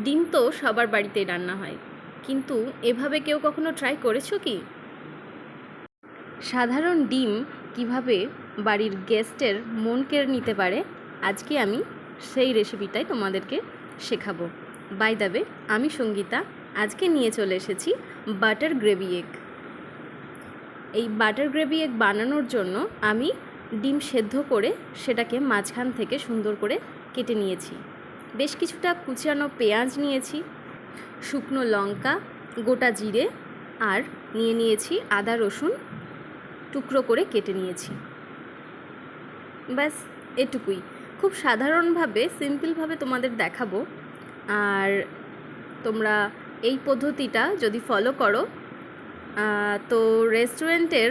ডিম তো সবার বাড়িতেই রান্না হয়, কিন্তু এভাবে কেউ কখনো ট্রাই করেছো কি? সাধারণ ডিম কিভাবে বাড়ির গেস্টের মন কেড়ে নিতে পারে, আজকে আমি সেই রেসিপিটাই তোমাদেরকে শেখাবো। বাই দ্য ওয়ে, আমি সঙ্গীতা। আজকে নিয়ে চলে এসেছি বাটার গ্রেভি এগ। এই বাটার গ্রেভি এগ বানানোর জন্য আমি ডিম সেদ্ধ করে সেটাকে মাঝখান থেকে সুন্দর করে কেটে নিয়েছি। বেশ কিছুটা কুচানো পেঁয়াজ নিয়েছি, শুকনো লঙ্কা, গোটা জিরে আর নিয়েছি আদা রসুন টুকরো করে কেটে নিয়েছি। ব্যাস এটুকুই। খুব সাধারণভাবে সিম্পলভাবে তোমাদের দেখাবো। আর তোমরা এই পদ্ধতিটা যদি ফলো করো তো রেস্টুরেন্টের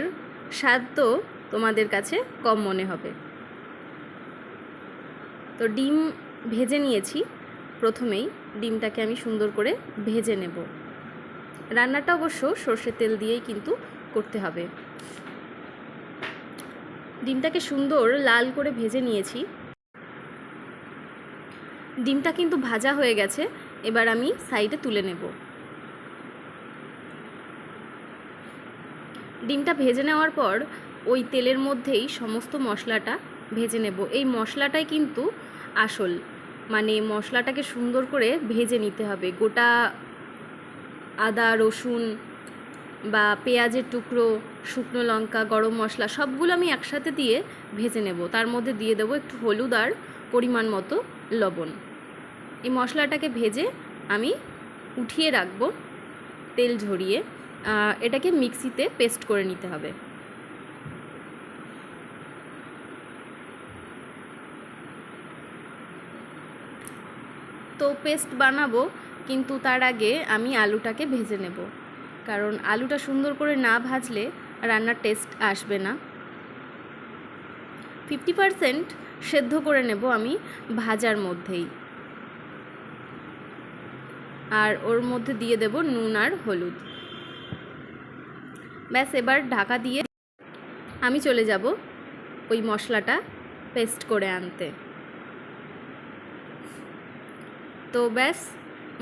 স্বাদ তো তোমাদের কাছে কম মনে হবে। তো ডিম ভেজে নিয়েছি। প্রথমেই ডিমটাকে আমি সুন্দর করে ভেজে নেব। রান্নাটা অবশ্য সর্ষের তেল দিয়েই কিন্তু করতে হবে। ডিমটাকে সুন্দর লাল করে ভেজে নিয়েছি। ডিমটা কিন্তু ভাজা হয়ে গেছে, এবার আমি সাইডে তুলে নেব। ডিমটা ভেজে নেওয়ার পর ওই তেলের মধ্যেই সমস্ত মশলাটা ভেজে নেব। এই মশলাটাই কিন্তু আসল, মানে মশলাটাকে সুন্দর করে ভেজে নিতে হবে। গোটা আদা রসুন বা পেঁয়াজের টুকরো, শুকনো লঙ্কা, গরম মশলা সবগুলো আমি একসাথে দিয়ে ভেজে নেব। তার মধ্যে দিয়ে দেবো একটু হলুদ আর পরিমাণ মতো লবণ। এই মশলাটাকে ভেজে আমি উঠিয়ে রাখবো তেল ঝরিয়ে। এটাকে মিক্সিতে পেস্ট করে নিতে হবে। তো পেস্ট বানাবো, কিন্তু তার আগে আমি আলুটাকে ভেজে নেব, কারণ আলুটা সুন্দর করে না ভাজলে রান্নার টেস্ট আসবে না। 50% সেদ্ধ করে নেব আমি ভাজার মধ্যেই। আর ওর মধ্যে দিয়ে দেব নুন আর হলুদ। ব্যাস, এবার ঢাকা দিয়ে আমি চলে যাব ওই মশলাটা পেস্ট করে আনতে। তো ব্যাস,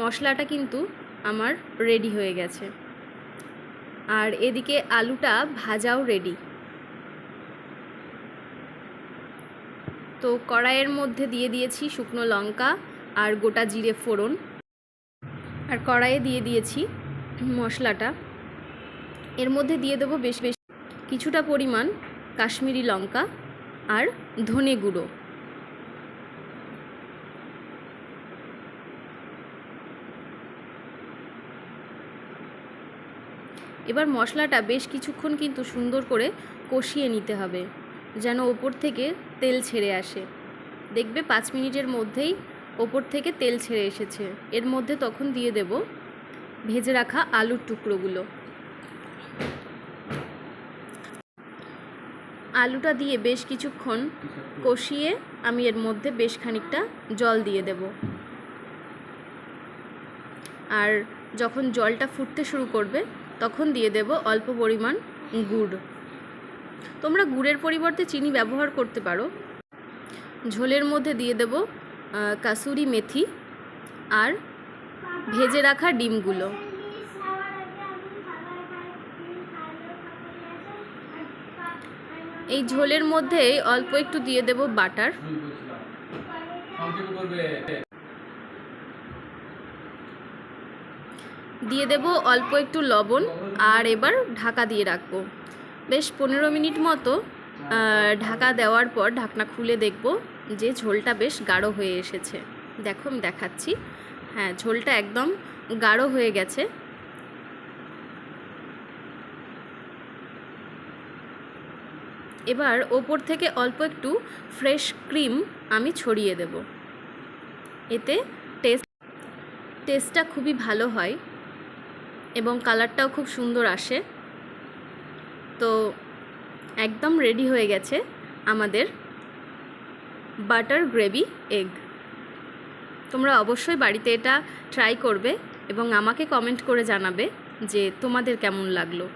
মশলাটা কিন্তু আমার রেডি হয়ে গেছে। আর এদিকে আলুটা ভাজাও রেডি। তো কড়াইয়ের মধ্যে দিয়ে দিয়েছি শুকনো লঙ্কা আর গোটা জিরে ফোড়ন, আর কড়াইয়ে দিয়ে দিয়েছি মশলাটা। এর মধ্যে দিয়ে দেবো বেশ কিছুটা পরিমাণ কাশ্মীরি লঙ্কা আর ধনে গুঁড়ো। এবার মশলাটা বেশ কিছুক্ষণ কিন্তু সুন্দর করে কষিয়ে নিতে হবে, যেন ওপর থেকে তেল ছেড়ে আসে। দেখবে 5 মিনিটের মধ্যেই ওপর থেকে তেল ছেড়ে এসেছে। এর মধ্যে তখন দিয়ে দেব ভেজে রাখা আলুর টুকরোগুলো। আলুটা দিয়ে বেশ কিছুক্ষণ কষিয়ে আমি এর মধ্যে বেশ খানিকটা জল দিয়ে দেব। আর যখন জলটা ফুটতে শুরু করবে তখন দিয়ে দেব অল্প পরিমাণ গুড়। তোমরা গুড়ের পরিবর্তে চিনি ব্যবহার করতে পারো। ঝোলের মধ্যে দিয়ে দেব কাসুরি মেথি আর ভেজে রাখা ডিমগুলো। এই ঝোলের মধ্যে অল্প একটু দিয়ে দেব বাটার। দিয়ে দেব অল্প একটু লবণ, আর এবার ঢাকা দিয়ে রাখবো বেশ 15 মিনিট মতো। ঢাকা দেওয়ার পর ঢাকনা খুলে দেখব যে ঝোলটা বেশ গাঢ় হয়ে এসেছে। দেখো আমি দেখাচ্ছি, হ্যাঁ ঝোলটা একদম গাঢ় হয়ে গেছে। এবার ওপর থেকে অল্প একটু ফ্রেশ ক্রিম আমি ছড়িয়ে দেব। এতে টেস্টটা খুবই ভালো হয় এবং কালারটাও খুব সুন্দর আসে। তো একদম রেডি হয়ে গেছে আমাদের বাটার গ্রেভি এগ। তোমরা অবশ্যই বাড়িতে এটা ট্রাই করবে এবং আমাকে কমেন্ট করে জানাবে যে তোমাদের কেমন লাগলো।